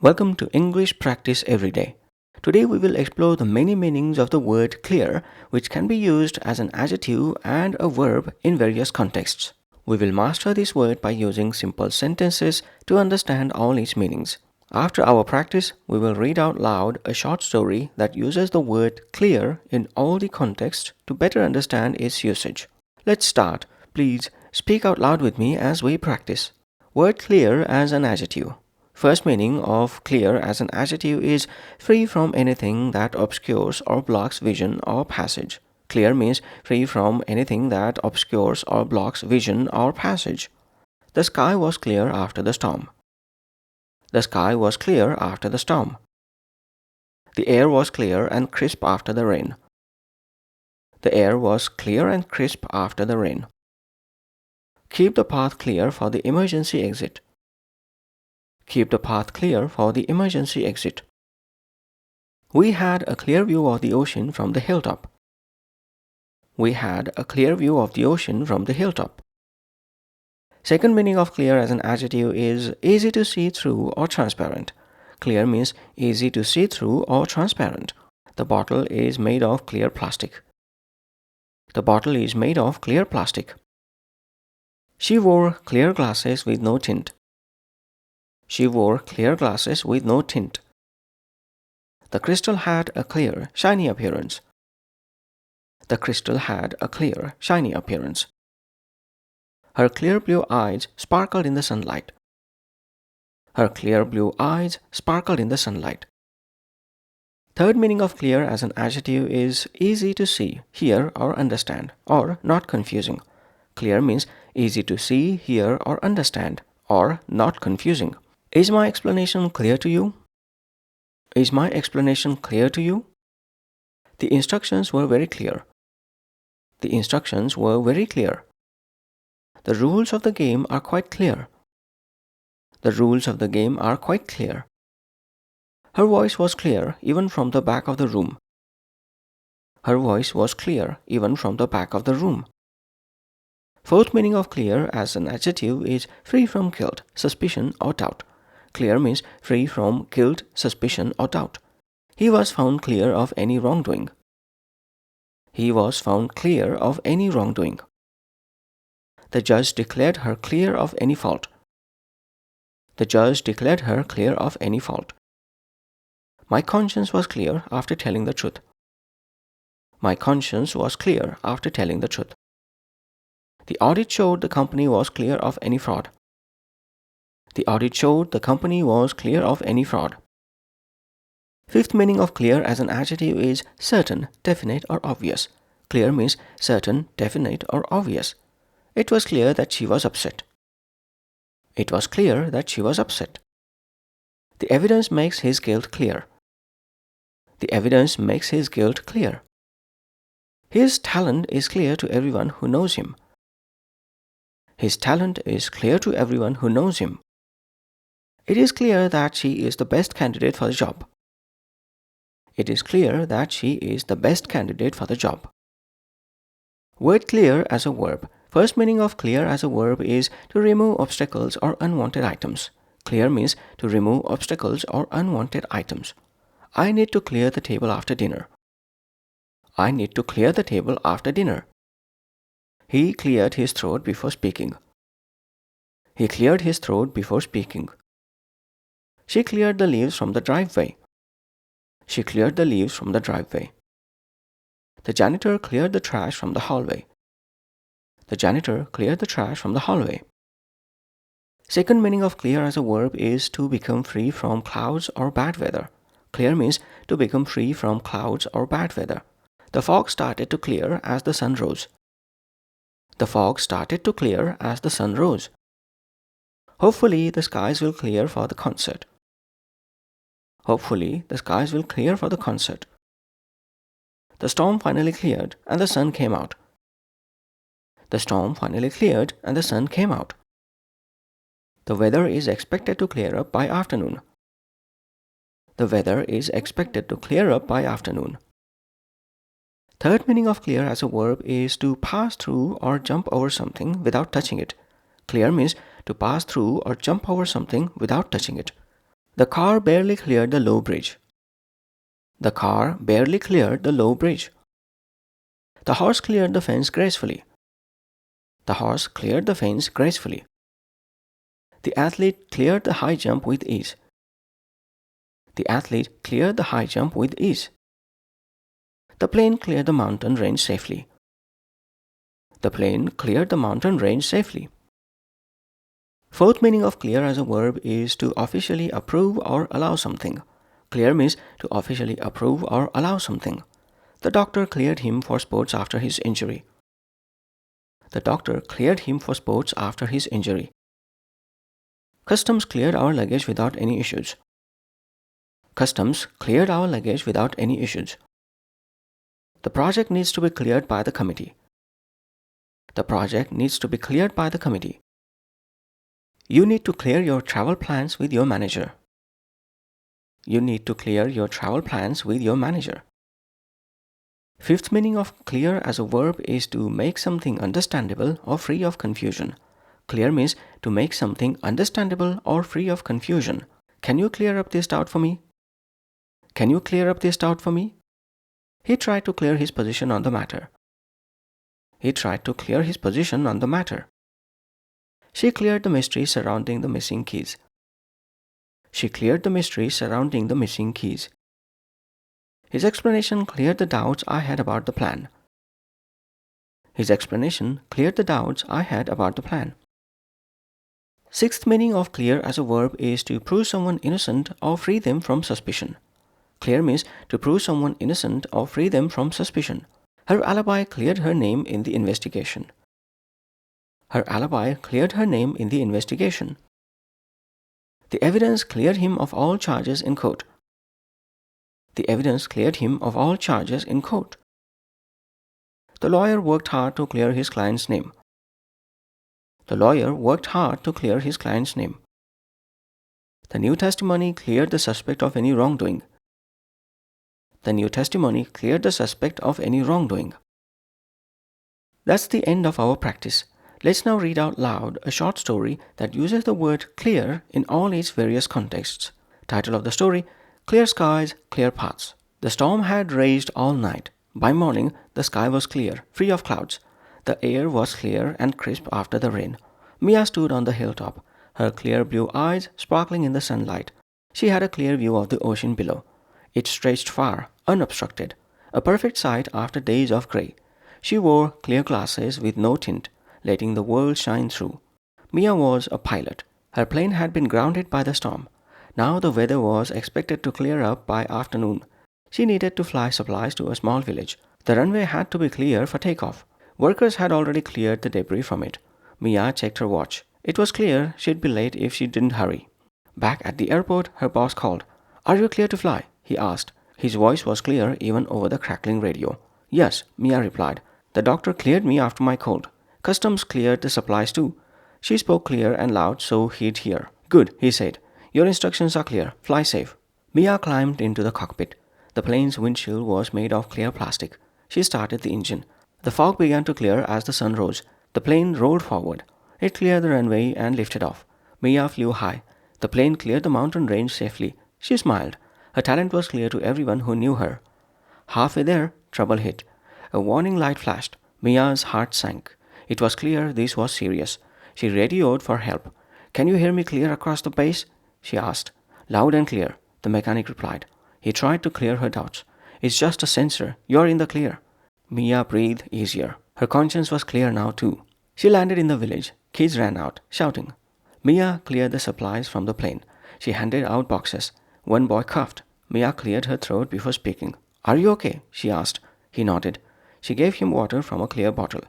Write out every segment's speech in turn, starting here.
Welcome to English Practice Everyday. Today we will explore the many meanings of the word clear, which can be used as an adjective and a verb in various contexts. We will master this word by using simple sentences to understand all its meanings. After our practice, we will read out loud a short story that uses the word clear in all the contexts to better understand its usage. Let's start. Please speak out loud with me as we practice. Word clear as an adjective. First meaning of clear as an adjective is free from anything that obscures or blocks vision or passage. Clear means free from anything that obscures or blocks vision or passage. The sky was clear after the storm. The sky was clear after the storm. The air was clear and crisp after the rain. The air was clear and crisp after the rain. Keep the path clear for the emergency exit. Keep the path clear for the emergency exit. We had a clear view of the ocean from the hilltop. We had a clear view of the ocean from the hilltop. Second meaning of clear as an adjective is easy to see through or transparent. Clear means easy to see through or transparent. The bottle is made of clear plastic. The bottle is made of clear plastic. She wore clear glasses with no tint. She wore clear glasses with no tint. The crystal had a clear, shiny appearance. The crystal had a clear, shiny appearance. Her clear blue eyes sparkled in the sunlight. Her clear blue eyes sparkled in the sunlight. Third meaning of clear as an adjective is easy to see, hear, or understand, or not confusing. Clear means easy to see, hear, or understand, or not confusing. Is my explanation clear to you? Is my explanation clear to you? The instructions were very clear. The instructions were very clear. The rules of the game are quite clear. The rules of the game are quite clear. Her voice was clear even from the back of the room. Her voice was clear even from the back of the room. Fourth meaning of clear as an adjective is free from guilt, suspicion, or doubt. Clear means free from guilt, suspicion, or doubt. He was found clear of any wrongdoing. He was found clear of any wrongdoing. The judge declared her clear of any fault. The judge declared her clear of any fault. My conscience was clear after telling the truth. My conscience was clear after telling the truth. The audit showed the company was clear of any fraud. The audit showed the company was clear of any fraud. Fifth meaning of clear as an adjective is certain, definite, or obvious. Clear means certain, definite, or obvious. It was clear that she was upset. It was clear that she was upset. The evidence makes his guilt clear. The evidence makes his guilt clear. His talent is clear to everyone who knows him. His talent is clear to everyone who knows him. It is clear that she is the best candidate for the job. It is clear that she is the best candidate for the job. Word clear as a verb. First meaning of clear as a verb is to remove obstacles or unwanted items. Clear means to remove obstacles or unwanted items. I need to clear the table after dinner. I need to clear the table after dinner. He cleared his throat before speaking. He cleared his throat before speaking. She cleared the leaves from the driveway. She cleared the leaves from the driveway. The janitor cleared the trash from the hallway. The janitor cleared the trash from the hallway. Second meaning of clear as a verb is to become free from clouds or bad weather. Clear means to become free from clouds or bad weather. The fog started to clear as the sun rose. The fog started to clear as the sun rose. Hopefully, the skies will clear for the concert. Hopefully, the skies will clear for the concert. The storm finally cleared and the sun came out. The storm finally cleared and the sun came out. The weather is expected to clear up by afternoon. The weather is expected to clear up by afternoon. Third meaning of clear as a verb is to pass through or jump over something without touching it. Clear means to pass through or jump over something without touching it. The car barely cleared the low bridge. The car barely cleared the low bridge. The horse cleared the fence gracefully. The horse cleared the fence gracefully. The athlete cleared the high jump with ease. The athlete cleared the high jump with ease. The plane cleared the mountain range safely. The plane cleared the mountain range safely. Fourth meaning of clear as a verb is to officially approve or allow something. Clear means to officially approve or allow something. The doctor cleared him for sports after his injury. The doctor cleared him for sports after his injury. Customs cleared our luggage without any issues. Customs cleared our luggage without any issues. The project needs to be cleared by the committee. The project needs to be cleared by the committee. You need to clear your travel plans with your manager. You need to clear your travel plans with your manager. Fifth meaning of clear as a verb is to make something understandable or free of confusion. Clear means to make something understandable or free of confusion. Can you clear up this doubt for me? Can you clear up this doubt for me? He tried to clear his position on the matter. He tried to clear his position on the matter. She cleared the mystery surrounding the missing keys. She cleared the mystery surrounding the missing keys. His explanation cleared the doubts I had about the plan. His explanation cleared the doubts I had about the plan. Sixth meaning of clear as a verb is to prove someone innocent or free them from suspicion. Clear means to prove someone innocent or free them from suspicion. Her alibi cleared her name in the investigation. Her alibi cleared her name in the investigation. The evidence cleared him of all charges in court. The evidence cleared him of all charges in court. The lawyer worked hard to clear his client's name. The lawyer worked hard to clear his client's name. The new testimony cleared the suspect of any wrongdoing. The new testimony cleared the suspect of any wrongdoing. That's the end of our practice. Let's now read out loud a short story that uses the word clear in all its various contexts. Title of the story: Clear Skies, Clear Paths. The storm had raged all night. By morning, the sky was clear, free of clouds. The air was clear and crisp after the rain. Mia stood on the hilltop, her clear blue eyes sparkling in the sunlight. She had a clear view of the ocean below. It stretched far, unobstructed, a perfect sight after days of grey. She wore clear glasses with no tint, letting the world shine through. Mia was a pilot. Her plane had been grounded by the storm. Now the weather was expected to clear up by afternoon. She needed to fly supplies to a small village. The runway had to be clear for takeoff. Workers had already cleared the debris from it. Mia checked her watch. It was clear she'd be late if she didn't hurry. Back at the airport, her boss called. "Are you clear to fly?" he asked. His voice was clear even over the crackling radio. "Yes," Mia replied. "The doctor cleared me after my cold. Customs cleared the supplies too." She spoke clear and loud so he'd hear. "Good," he said. "Your instructions are clear. Fly safe." Mia climbed into the cockpit. The plane's windshield was made of clear plastic. She started the engine. The fog began to clear as the sun rose. The plane rolled forward. It cleared the runway and lifted off. Mia flew high. The plane cleared the mountain range safely. She smiled. Her talent was clear to everyone who knew her. Halfway there, trouble hit. A warning light flashed. Mia's heart sank. It was clear this was serious. She radioed for help. "Can you hear me clear across the base?" she asked. "Loud and clear," the mechanic replied. He tried to clear her doubts. "It's just a sensor. You're in the clear." Mia breathed easier. Her conscience was clear now too. She landed in the village. Kids ran out, shouting. Mia cleared the supplies from the plane. She handed out boxes. One boy coughed. Mia cleared her throat before speaking. "Are you okay?" she asked. He nodded. She gave him water from a clear bottle.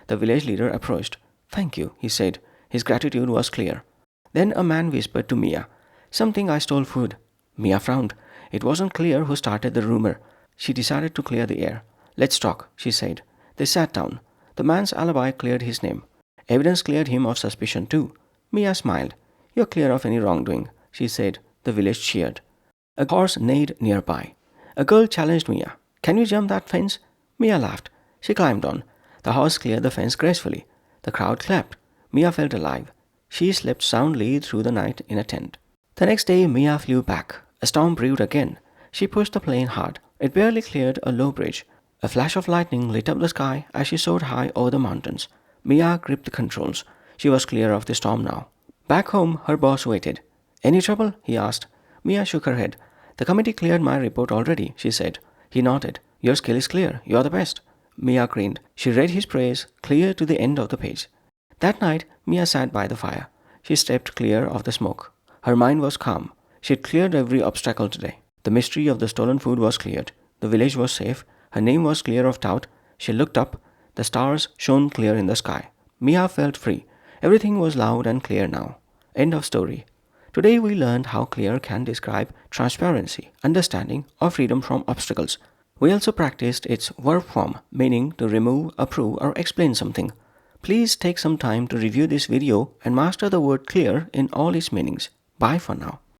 The village leader approached. "Thank you," he said. His gratitude was clear. Then a man whispered to Mia, "Something I stole food." Mia frowned. It wasn't clear who started the rumor. She decided to clear the air. "Let's talk," she said. They sat down. The man's alibi cleared his name. Evidence cleared him of suspicion too. Mia smiled. "You're clear of any wrongdoing," she said. The village cheered. A horse neighed nearby. A girl challenged Mia. "Can you jump that fence?" Mia laughed. She climbed on. The horse cleared the fence gracefully. The crowd clapped. Mia felt alive. She slept soundly through the night in a tent. The next day, Mia flew back. A storm brewed again. She pushed the plane hard. It barely cleared a low bridge. A flash of lightning lit up the sky as she soared high over the mountains. Mia gripped the controls. She was clear of the storm now. Back home, her boss waited. Any trouble? He asked. Mia shook her head. The committee cleared my report already, she said. He nodded. Your skill is clear. You're the best. Mia grinned. She read his praise, clear to the end of the page. That night, Mia sat by the fire. She stepped clear of the smoke. Her mind was calm. She had cleared every obstacle today. The mystery of the stolen food was cleared. The village was safe. Her name was clear of doubt. She looked up. The stars shone clear in the sky. Mia felt free. Everything was loud and clear now. End of story. Today we learned how clear can describe transparency, understanding, or freedom from obstacles. We also practiced its verb form, meaning to remove, approve, or explain something. Please take some time to review this video and master the word clear in all its meanings. Bye for now.